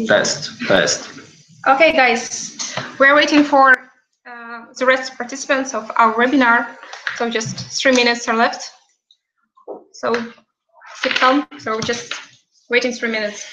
Test. Okay, guys, we're waiting for the rest participants of our webinar. So just 3 minutes are left. So sit calm. So just waiting 3 minutes.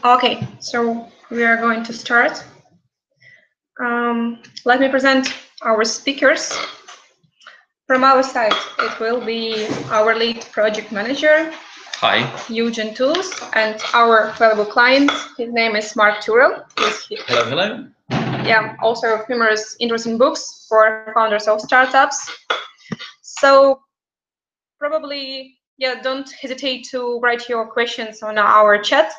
Okay, so we are going to start. Let me present our speakers. From our side, it will be our lead project manager, Hi. Eugen Tools, and our valuable client. His name is Mark Turrell. Hello, hello. Yeah, also numerous interesting books for founders of startups. So probably, yeah, don't hesitate to write your questions on our chat.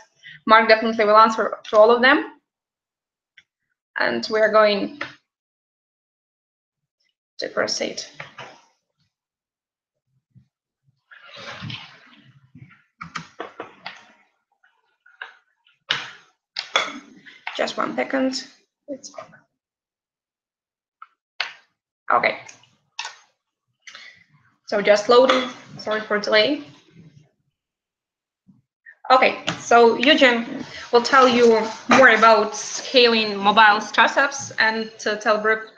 Mark definitely will answer to all of them. And we are going to proceed. Just 1 second. Okay. So just loading. Sorry for delay. Okay, so Eugen will tell you more about scaling mobile startups and to tell briefly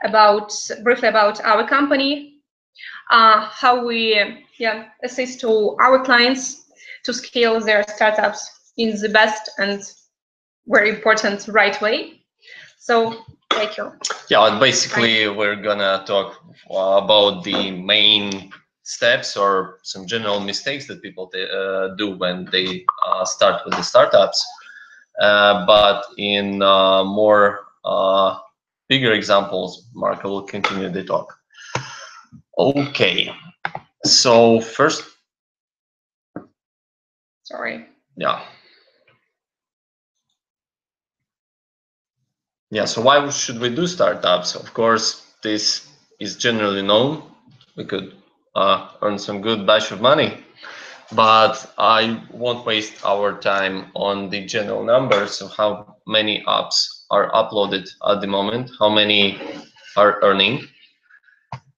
about our company, how we assist to our clients to scale their startups in the best and very important right way. So thank you. Yeah, basically we're gonna talk about the main steps or some general mistakes that people do when they start with the startups, but in more bigger examples, Marco will continue the talk. Okay, so first, sorry. Yeah, so why should we do startups? Of course, this is generally known. We could earn some good batch of money, but I won't waste our time on the general numbers of how many apps are uploaded at the moment, how many are earning.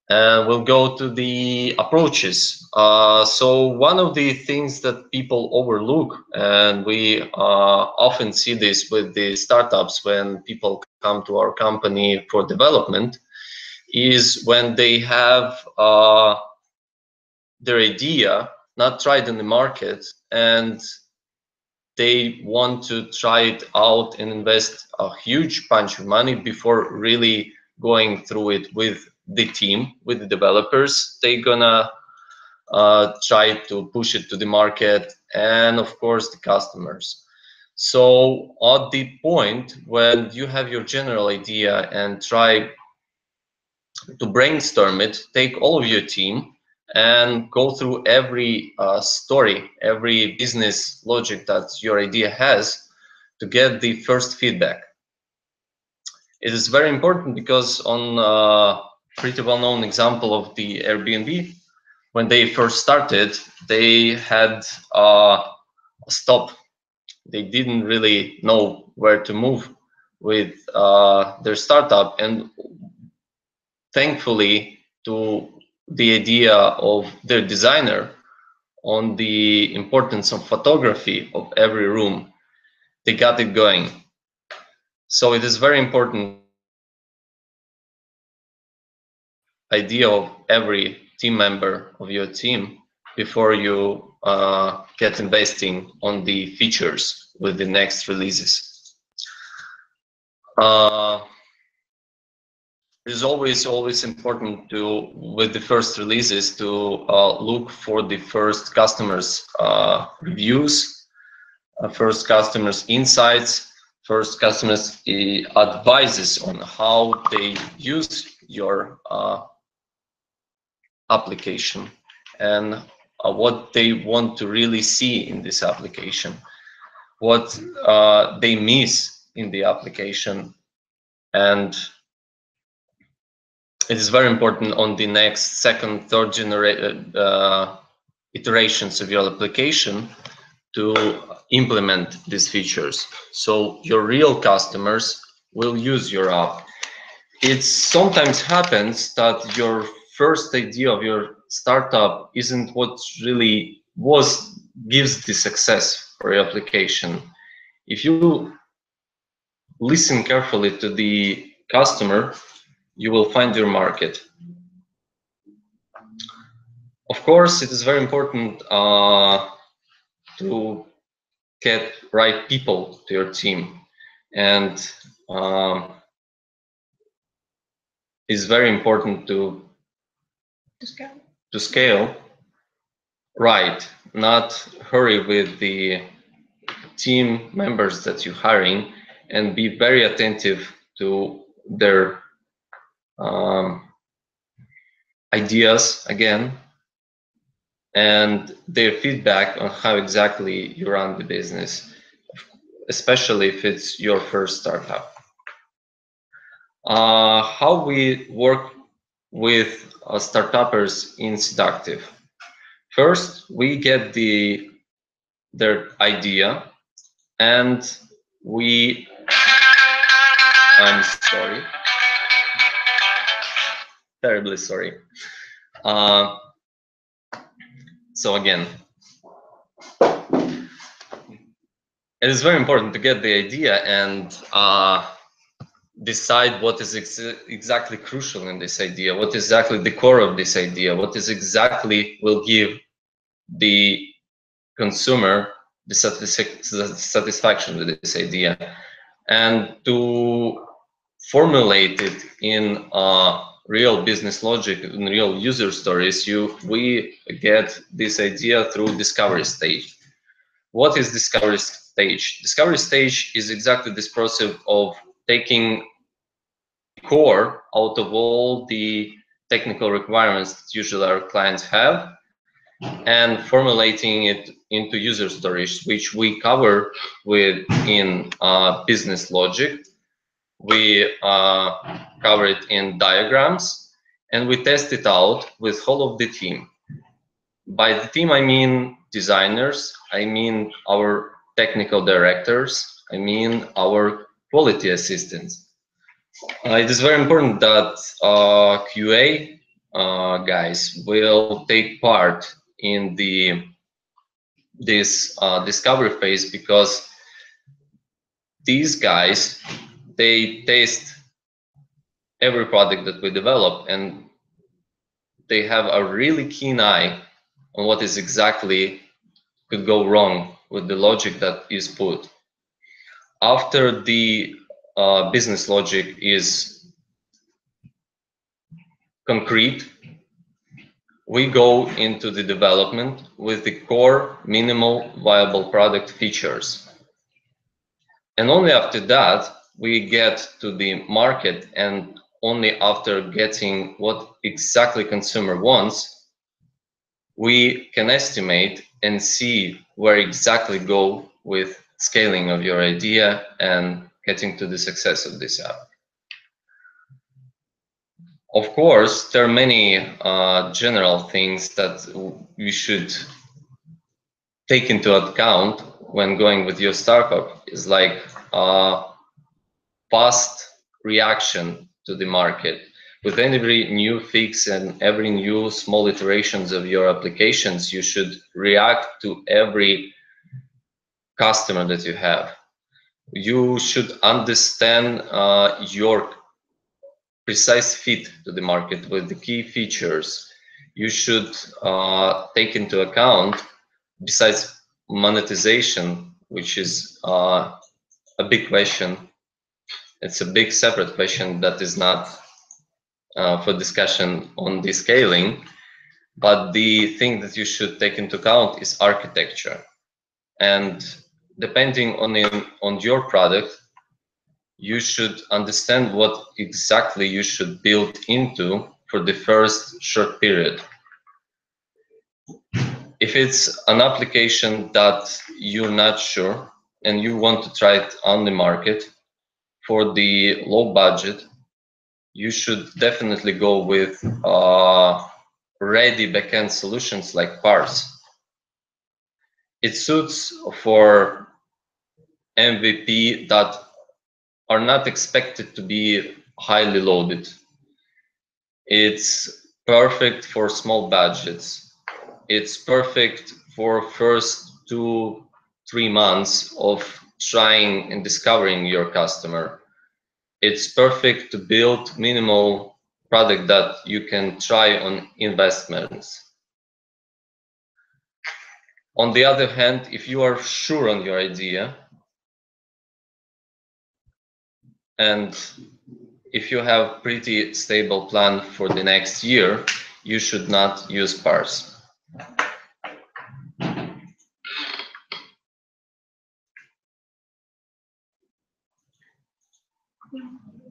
And we'll go to the approaches. So one of the things that people overlook, and we often see this with the startups when people come to our company for development, is when they have their idea not tried in the market and they want to try it out and invest a huge bunch of money before really going through it with the team, with the developers. They're gonna try to push it to the market and of course the customers. So at the point when you have your general idea and try to brainstorm it, take all of your team and go through every story, every business logic that your idea has to get the first feedback. It is very important because on a pretty well-known example of the Airbnb, when they first started, they had a stop. They didn't really know where to move with their startup, and thankfully to the idea of their designer on the importance of photography of every room, they got it going. So it is very important idea of every team member of your team before you get investing on the features with the next releases. It's always important to, with the first releases, to look for the first customers' reviews, first customers' insights, first customers' advices on how they use your application and what they want to really see in this application, what they miss in the application, and it is very important on the next second, third iterations of your application to implement these features. So your real customers will use your app. It sometimes happens that your first idea of your startup isn't what really gives the success for your application. If you listen carefully to the customer, you will find your market. Of course, it is very important to get right people to your team, and it's very important to scale right, not hurry with the team members that you're hiring, and be very attentive to their ideas again, and their feedback on how exactly you run the business, especially if it's your first startup. How we work with startuppers in Seductive. First, we get their idea, and I'm sorry, terribly sorry. So again, it is very important to get the idea and decide what is exactly crucial in this idea, what is exactly the core of this idea, what is exactly will give the consumer the satisfaction with this idea, and to formulate it in real business logic, in real user stories. We get this idea through discovery stage. What is discovery stage? Discovery stage is exactly this process of taking core out of all the technical requirements that usually our clients have, and formulating it into user stories, which we cover in business logic. We cover it in diagrams, and we test it out with whole of the team. By the team, I mean designers, I mean our technical directors, I mean our quality assistants. It is very important that QA guys will take part in this discovery phase, because these guys, they taste every product that we develop, and they have a really keen eye on what is exactly could go wrong with the logic that is put. After the business logic is concrete, we go into the development with the core minimal viable product features. And only after that, we get to the market, and only after getting what exactly consumer wants, we can estimate and see where exactly go with scaling of your idea and getting to the success of this app. Of course, there are many general things that you should take into account when going with your startup. Is like fast reaction to the market. With every new fix and every new small iterations of your applications, you should react to every customer that you have. You should understand your precise fit to the market with the key features. You should take into account besides monetization, which is a big question, it's a big separate question that is not for discussion on the scaling, but the thing that you should take into account is architecture. And depending on your product, you should understand what exactly you should build into for the first short period. If it's an application that you're not sure and you want to try it on the market for the low budget, you should definitely go with ready backend solutions like Parse. It suits for MVP that are not expected to be highly loaded. It's perfect for small budgets. It's perfect for first 2-3 months of trying and discovering your customer. It's perfect to build minimal product that you can try on investments. On the other hand, if you are sure on your idea, and if you have pretty stable plan for the next year, you should not use Parse.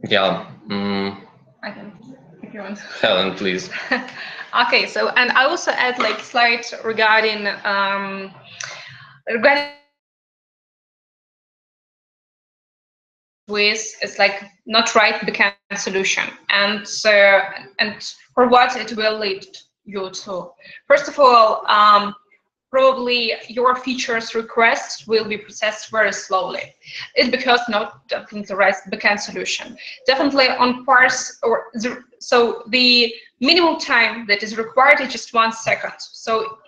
Yeah. I can, if you want. Helen, please. Okay, so and I also add like slide regarding with it's like not right backend solution, and for what it will lead you to. First of all, probably your features requests will be processed very slowly. It's because not definitely the right backend solution. Definitely on Parse, so the minimum time that is required is just 1 second. So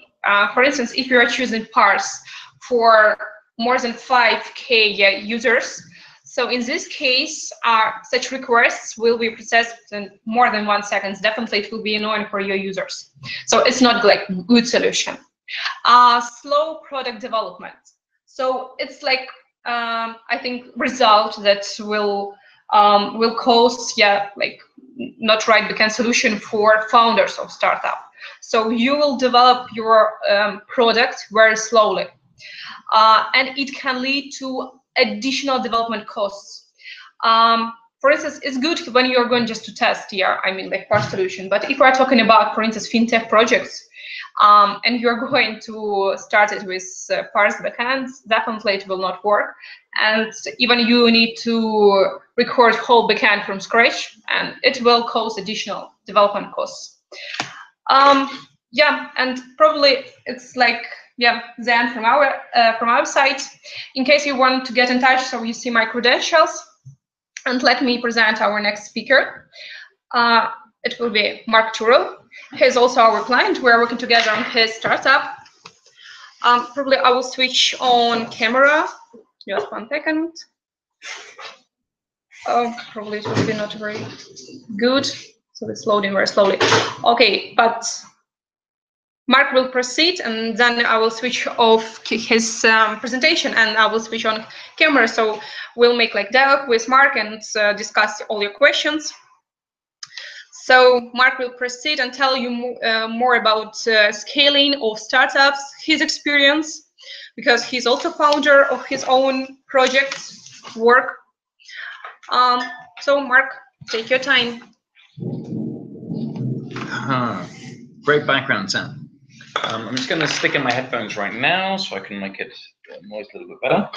for instance, if you are choosing Parse for more than 5K users, so in this case, such requests will be processed in more than 1 second. Definitely it will be annoying for your users. So it's not like good solution. Slow product development. So it's like I think result that will cause like not right backend solution for founders of startup. So you will develop your product very slowly, and it can lead to additional development costs. For instance, it's good when you're going just to test here, I mean like Parse solution, but if we're talking about, for instance, fintech projects, and you're going to start it with Parse backends, definitely it will not work. And even you need to record whole backend from scratch, and it will cause additional development costs. Yeah, and probably it's like, yeah, then from our side, in case you want to get in touch, so you see my credentials, and let me present our next speaker. It will be Mark Turrell. He's also our client. We're working together on his startup. Probably I will switch on camera. Just 1 second. Oh, probably it will be not very good. So it's loading very slowly. Okay, but Mark will proceed, and then I will switch off his presentation, and I will switch on camera. So we'll make like dialogue with Mark and discuss all your questions. So Mark will proceed and tell you more about scaling of startups, his experience, because he's also founder of his own project, Vork. So Mark, take your time. Great background, Sam. I'm just going to stick in my headphones right now so I can make it noise a little bit better.